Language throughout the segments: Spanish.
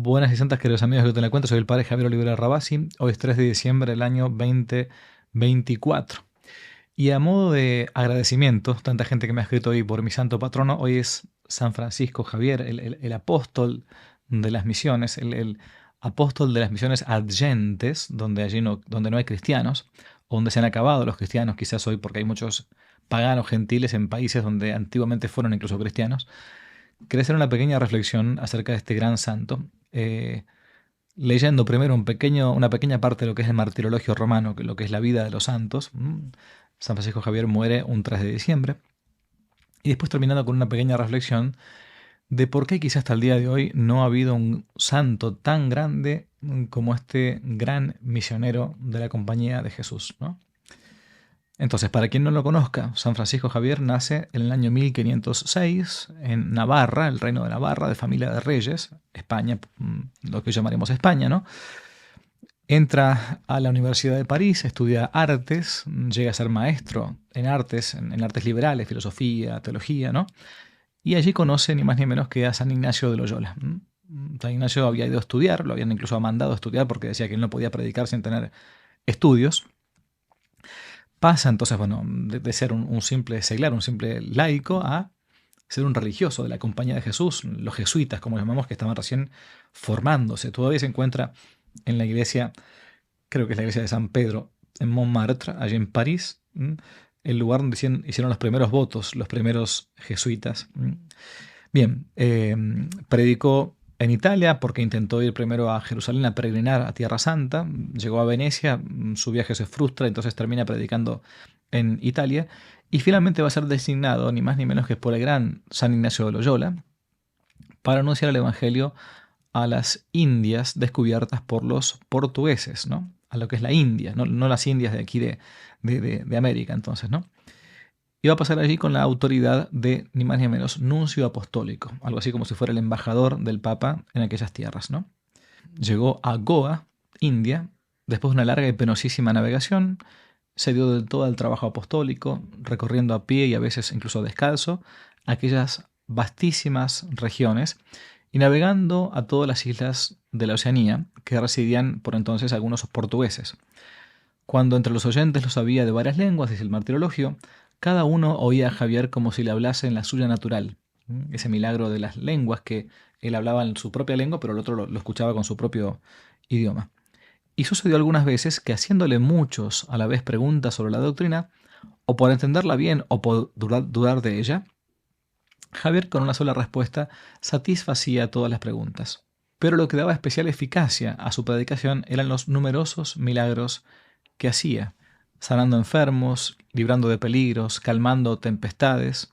Buenas y santas, queridos amigos que te la cuento, soy el padre Javier Olivera Rabasi. Hoy es 3 de diciembre del año 2024. Y a modo de agradecimiento, tanta gente que me ha escrito hoy por mi santo patrono, hoy es San Francisco Javier, el apóstol de las misiones, el apóstol de las misiones adyentes, donde no hay cristianos, o donde se han acabado los cristianos, quizás hoy porque hay muchos paganos gentiles en países donde antiguamente fueron incluso cristianos. Quería hacer una pequeña reflexión acerca de este gran santo, leyendo primero una pequeña parte de lo que es el martirologio romano, lo que es la vida de los santos. San Francisco Javier muere un 3 de diciembre. Y después terminando con una pequeña reflexión de por qué quizás hasta el día de hoy no ha habido un santo tan grande como este gran misionero de la Compañía de Jesús, ¿no? Entonces, para quien no lo conozca, San Francisco Javier nace en el año 1506 en Navarra, el reino de Navarra, de familia de reyes, España, lo que llamaremos España, ¿no? Entra a la Universidad de París, estudia artes, llega a ser maestro en artes liberales, filosofía, teología, ¿no? Y allí conoce ni más ni menos que a San Ignacio de Loyola. San Ignacio había ido a estudiar, lo habían incluso mandado a estudiar porque decía que él no podía predicar sin tener estudios. Pasa entonces, bueno, de ser un simple seglar, un simple laico, a ser un religioso de la Compañía de Jesús, los jesuitas, como llamamos, que estaban recién formándose. Todavía se encuentra en la iglesia, creo que es la iglesia de San Pedro, en Montmartre, allí en París, el lugar donde hicieron los primeros votos, los primeros jesuitas. Bien, predicó en Italia porque intentó ir primero a Jerusalén a peregrinar a Tierra Santa, llegó a Venecia, su viaje se frustra, entonces termina predicando en Italia y finalmente va a ser designado ni más ni menos que por el gran San Ignacio de Loyola para anunciar el Evangelio a las Indias descubiertas por los portugueses, ¿no? A lo que es la India, no las Indias de aquí de América, entonces, ¿no? Iba a pasar allí con la autoridad de ni más ni menos nuncio apostólico, algo así como si fuera el embajador del Papa en aquellas tierras, ¿no? Llegó a Goa, India, después de una larga y penosísima navegación, se dio del todo al trabajo apostólico, recorriendo a pie y a veces incluso descalzo aquellas vastísimas regiones y navegando a todas las islas de la Oceanía que residían por entonces algunos portugueses. Cuando entre los oyentes los había de varias lenguas, dice el martirologio, cada uno oía a Javier como si le hablase en la suya natural. Ese milagro de las lenguas que él hablaba en su propia lengua, pero el otro lo escuchaba con su propio idioma. Y sucedió algunas veces que haciéndole muchos a la vez preguntas sobre la doctrina, o por entenderla bien o por dudar de ella, Javier con una sola respuesta satisfacía todas las preguntas. Pero lo que daba especial eficacia a su predicación eran los numerosos milagros que hacía, sanando enfermos, librando de peligros, calmando tempestades,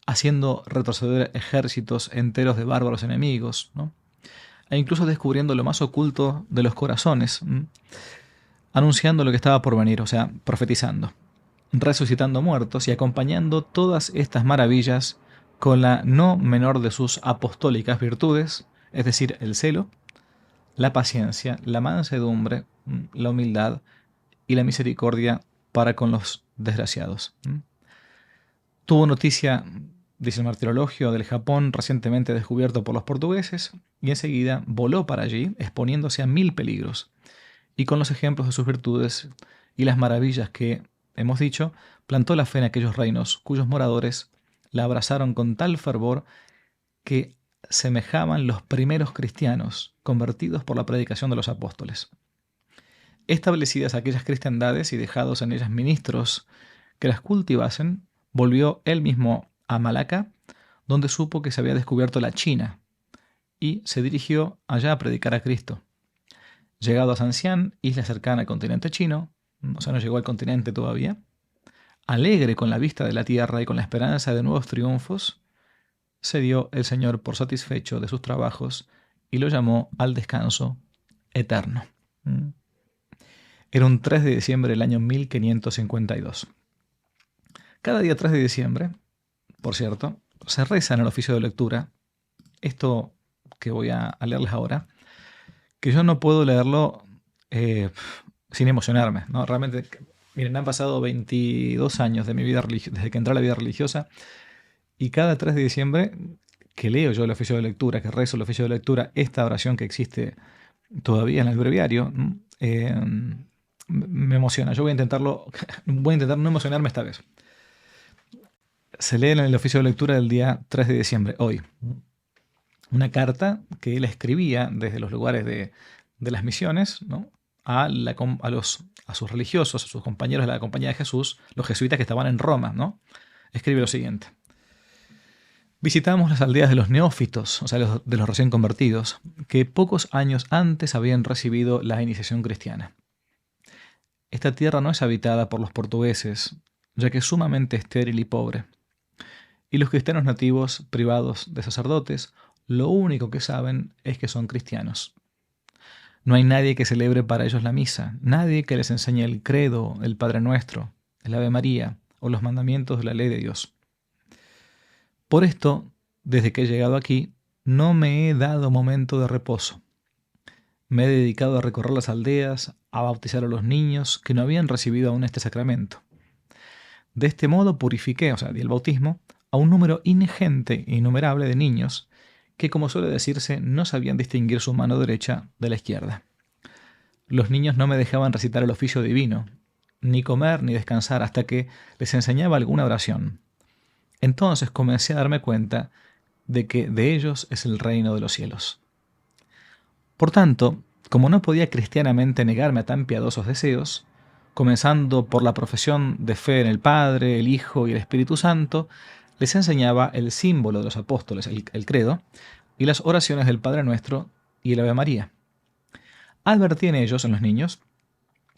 haciendo retroceder ejércitos enteros de bárbaros enemigos, ¿no? E incluso descubriendo lo más oculto de los corazones, anunciando lo que estaba por venir, o sea, profetizando, resucitando muertos y acompañando todas estas maravillas con la no menor de sus apostólicas virtudes, es decir, el celo, la paciencia, la mansedumbre, la humildad y la misericordia para con los desgraciados. Tuvo noticia, dice el martirologio, del Japón recientemente descubierto por los portugueses y enseguida voló para allí, exponiéndose a 1000 peligros. Y con los ejemplos de sus virtudes y las maravillas que hemos dicho, plantó la fe en aquellos reinos cuyos moradores la abrazaron con tal fervor que semejaban los primeros cristianos convertidos por la predicación de los apóstoles. Establecidas aquellas cristiandades y dejados en ellas ministros que las cultivasen, volvió él mismo a Malaca, donde supo que se había descubierto la China, y se dirigió allá a predicar a Cristo. Llegado a Sancián, isla cercana al continente chino, o sea, no llegó al continente todavía, alegre con la vista de la tierra y con la esperanza de nuevos triunfos, se dio el Señor por satisfecho de sus trabajos y lo llamó al descanso eterno. Era un 3 de diciembre del año 1552. Cada día 3 de diciembre, por cierto, se reza en el oficio de lectura esto que voy a leerles ahora, que yo no puedo leerlo sin emocionarme, ¿no? Realmente, miren, han pasado 22 años de mi vida desde que entré a la vida religiosa, y cada 3 de diciembre que leo yo el oficio de lectura, que rezo el oficio de lectura, esta oración que existe todavía en el breviario, me emociona. Yo voy a intentarlo, voy a intentar no emocionarme esta vez. Se lee en el oficio de lectura del día 3 de diciembre, hoy, una carta que él escribía desde los lugares de las misiones, ¿no? a sus religiosos, a sus compañeros de la Compañía de Jesús, los jesuitas que estaban en Roma, ¿no? Escribe lo siguiente. Visitamos las aldeas de los neófitos, o sea, de los recién convertidos, que pocos años antes habían recibido la iniciación cristiana. Esta tierra no es habitada por los portugueses, ya que es sumamente estéril y pobre. Y los cristianos nativos, privados de sacerdotes, lo único que saben es que son cristianos. No hay nadie que celebre para ellos la misa, nadie que les enseñe el credo, el Padre Nuestro, el Ave María o los mandamientos de la ley de Dios. Por esto, desde que he llegado aquí, no me he dado momento de reposo. Me he dedicado a recorrer las aldeas, a bautizar a los niños que no habían recibido aún este sacramento. De este modo purifiqué, o sea, di el bautismo, a un número ingente e innumerable de niños que, como suele decirse, no sabían distinguir su mano derecha de la izquierda. Los niños no me dejaban recitar el oficio divino, ni comer ni descansar hasta que les enseñaba alguna oración. Entonces comencé a darme cuenta de que de ellos es el reino de los cielos. Por tanto, como no podía cristianamente negarme a tan piadosos deseos, comenzando por la profesión de fe en el Padre, el Hijo y el Espíritu Santo, les enseñaba el símbolo de los apóstoles, el credo, y las oraciones del Padre Nuestro y el Ave María. Advertí en ellos, en los niños,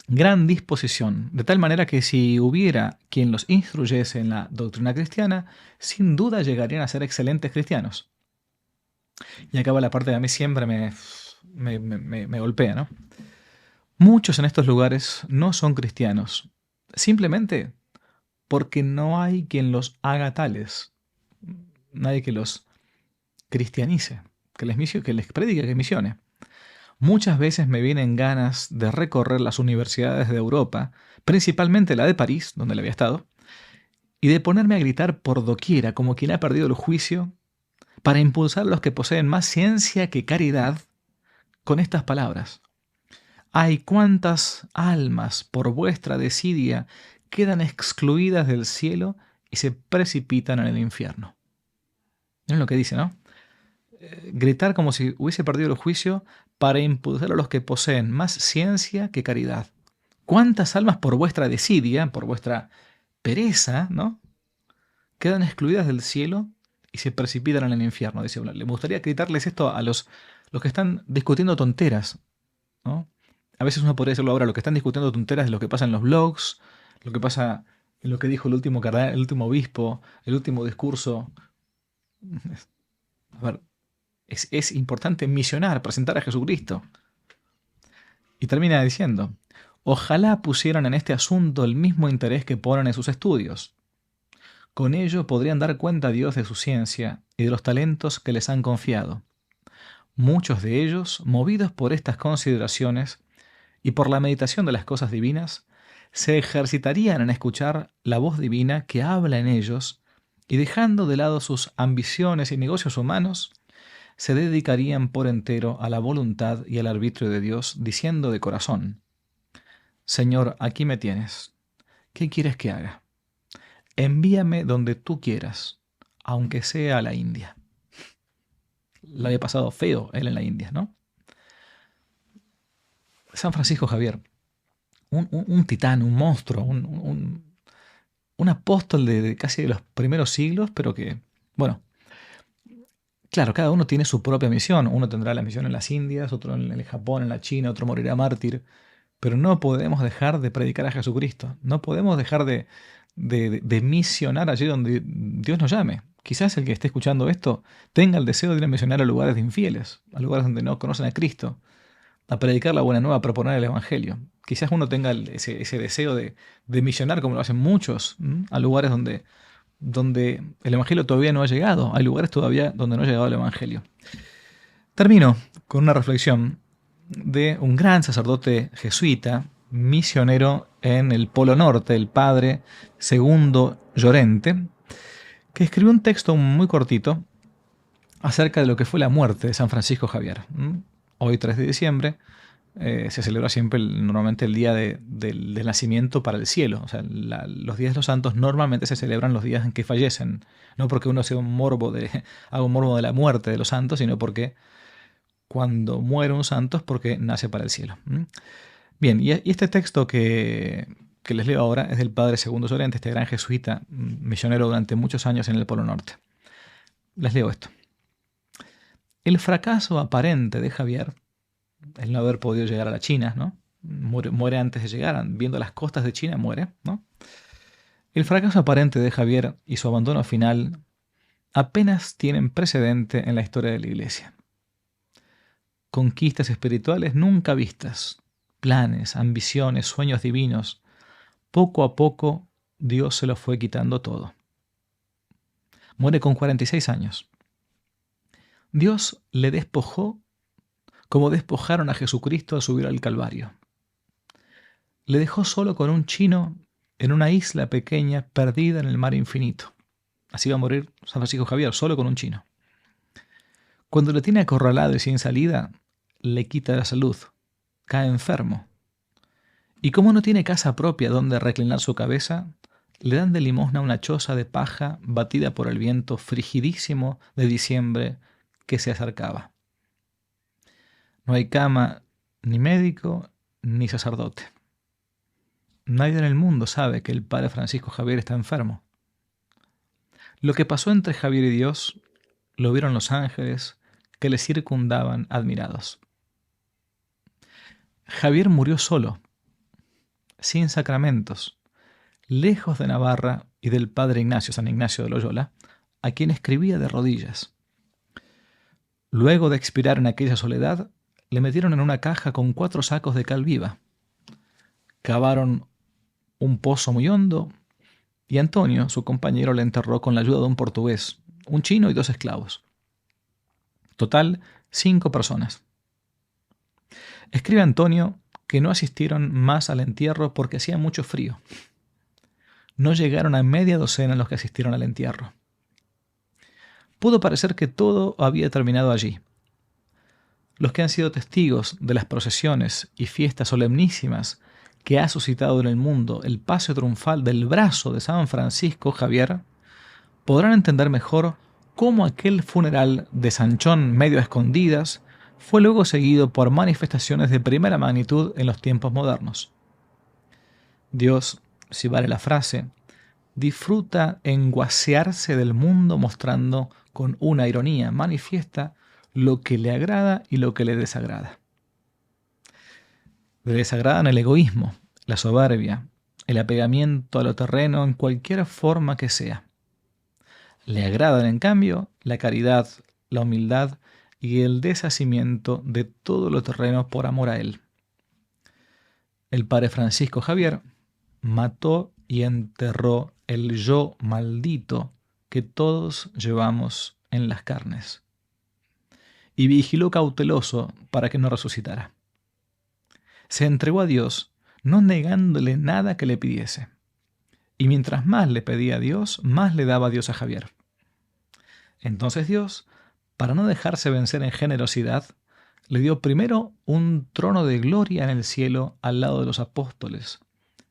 gran disposición, de tal manera que si hubiera quien los instruyese en la doctrina cristiana, sin duda llegarían a ser excelentes cristianos. Y acaba la parte que a mí siempre me golpea, ¿no? Muchos en estos lugares no son cristianos, simplemente porque no hay quien los haga tales, nadie que los cristianice, que les predique, que misione. Muchas veces me vienen ganas de recorrer las universidades de Europa, principalmente la de París, donde le había estado, y de ponerme a gritar por doquiera como quien ha perdido el juicio, para impulsar a los que poseen más ciencia que caridad con estas palabras. ¡Ay, cuántas almas por vuestra desidia quedan excluidas del cielo y se precipitan en el infierno! Miren lo que dice, ¿no? Gritar como si hubiese perdido el juicio para impulsar a los que poseen más ciencia que caridad. ¿Cuántas almas por vuestra desidia, por vuestra pereza, ¿no? quedan excluidas del cielo y se precipitan en el infierno? Dice, le gustaría gritarles esto a los que están discutiendo tonteras, ¿no? A veces uno podría decirlo ahora, los que están discutiendo tonteras de lo que pasa en los blogs, lo que pasa en lo que dijo el último cardenal, el último obispo, el último discurso. A ver, es importante misionar, presentar a Jesucristo. Y termina diciendo, ojalá pusieran en este asunto el mismo interés que ponen en sus estudios. Con ello podrían dar cuenta a Dios de su ciencia y de los talentos que les han confiado. Muchos de ellos, movidos por estas consideraciones y por la meditación de las cosas divinas, se ejercitarían en escuchar la voz divina que habla en ellos y, dejando de lado sus ambiciones y negocios humanos, se dedicarían por entero a la voluntad y al arbitrio de Dios, diciendo de corazón, Señor, aquí me tienes. ¿Qué quieres que haga? Envíame donde tú quieras, aunque sea a la India. Le había pasado feo él en la India, ¿no? San Francisco Javier, un titán, un monstruo, un apóstol de casi de los primeros siglos, pero que, bueno, claro, cada uno tiene su propia misión. Uno tendrá la misión en las Indias, otro en el Japón, en la China, otro morirá mártir. Pero no podemos dejar de predicar a Jesucristo. No podemos dejar de misionar allí donde Dios nos llame. Quizás el que esté escuchando esto tenga el deseo de ir a misionar a lugares de infieles, a lugares donde no conocen a Cristo, a predicar la buena nueva, a proponer el Evangelio. Quizás uno tenga ese deseo de misionar, como lo hacen muchos, a lugares donde el Evangelio todavía no ha llegado. Hay lugares todavía donde no ha llegado el Evangelio. Termino con una reflexión de un gran sacerdote jesuita, misionero en el Polo Norte, el padre Segundo Llorente, que escribió un texto muy cortito acerca de lo que fue la muerte de San Francisco Javier. Hoy, 3 de diciembre, se celebra siempre normalmente el día del nacimiento para el cielo. O sea, los días de los santos normalmente se celebran los días en que fallecen. No porque uno sea haga un morbo de la muerte de los santos, sino porque cuando muere un santo es porque nace para el cielo. Bien, y este texto que les leo ahora es del padre Segundo Sorente, este gran jesuita, misionero durante muchos años en el Polo Norte. Les leo esto. El fracaso aparente de Javier, el no haber podido llegar a la China, ¿no? Muere antes de llegar, viendo las costas de China, muere, ¿no? El fracaso aparente de Javier y su abandono final apenas tienen precedente en la historia de la Iglesia. Conquistas espirituales nunca vistas, planes, ambiciones, sueños divinos, poco a poco Dios se lo fue quitando todo. Muere con 46 años. Dios le despojó como despojaron a Jesucristo al subir al Calvario. Le dejó solo con un chino en una isla pequeña perdida en el mar infinito. Así va a morir San Francisco Javier, solo con un chino. Cuando lo tiene acorralado y sin salida, le quita la salud, cae enfermo. Y como no tiene casa propia donde reclinar su cabeza, le dan de limosna una choza de paja batida por el viento frigidísimo de diciembre que se acercaba. No hay cama, ni médico, ni sacerdote. Nadie en el mundo sabe que el padre Francisco Javier está enfermo. Lo que pasó entre Javier y Dios lo vieron los ángeles que le circundaban admirados. Javier murió solo, sin sacramentos, lejos de Navarra y del padre Ignacio, San Ignacio de Loyola, a quien escribía de rodillas. Luego de expirar en aquella soledad, le metieron en una caja con 4 sacos de cal viva. Cavaron un pozo muy hondo y Antonio, su compañero, le enterró con la ayuda de un portugués, un chino y 2 esclavos. Total, 5 personas. Escribe Antonio que no asistieron más al entierro porque hacía mucho frío. No llegaron a media docena los que asistieron al entierro. Pudo parecer que todo había terminado allí. Los que han sido testigos de las procesiones y fiestas solemnísimas que ha suscitado en el mundo el paso triunfal del brazo de San Francisco Javier, podrán entender mejor cómo aquel funeral de Sanchón medio a escondidas fue luego seguido por manifestaciones de primera magnitud en los tiempos modernos. Dios, si vale la frase, disfruta enguasearse del mundo mostrando con una ironía manifiesta lo que le agrada y lo que le desagrada. Le desagradan el egoísmo, la soberbia, el apegamiento a lo terreno en cualquier forma que sea. Le agradan, en cambio, la caridad, la humildad y el deshacimiento de todo lo terreno por amor a él. El padre Francisco Javier mató y enterró el yo maldito que todos llevamos en las carnes, y vigiló cauteloso para que no resucitara. Se entregó a Dios, no negándole nada que le pidiese, y mientras más le pedía a Dios, más le daba Dios a Javier. Entonces Dios, para no dejarse vencer en generosidad, le dio primero un trono de gloria en el cielo al lado de los apóstoles,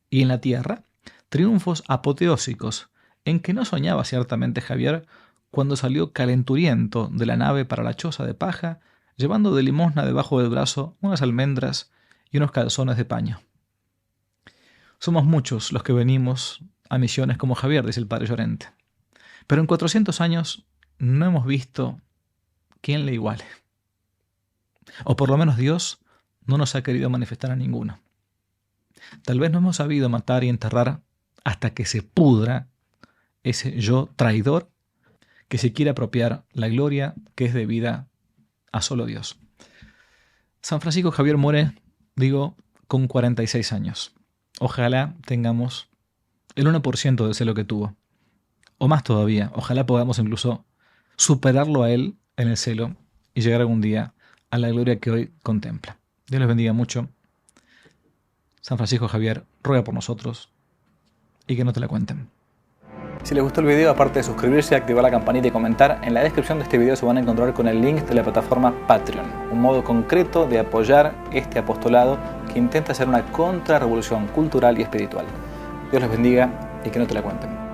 y en la tierra triunfos apoteósicos en que no soñaba ciertamente Javier cuando salió calenturiento de la nave para la choza de paja, llevando de limosna debajo del brazo unas almendras y unos calzones de paño. Somos muchos los que venimos a misiones como Javier, dice el padre Llorente, pero en 400 años no hemos visto quién le iguale. O por lo menos Dios no nos ha querido manifestar a ninguno. Tal vez no hemos sabido matar y enterrar hasta que se pudra ese yo traidor que se quiere apropiar la gloria que es debida a solo Dios. San Francisco Javier muere, con 46 años. Ojalá tengamos el 1% del celo que tuvo. O más todavía, ojalá podamos incluso superarlo a él en el celo y llegar algún día a la gloria que hoy contempla. Dios les bendiga mucho. San Francisco Javier ruega por nosotros y que no te la cuenten. Si les gustó el video, aparte de suscribirse, activar la campanita y comentar, en la descripción de este video se van a encontrar con el link de la plataforma Patreon, un modo concreto de apoyar este apostolado que intenta hacer una contrarrevolución cultural y espiritual. Dios les bendiga y que no te la cuenten.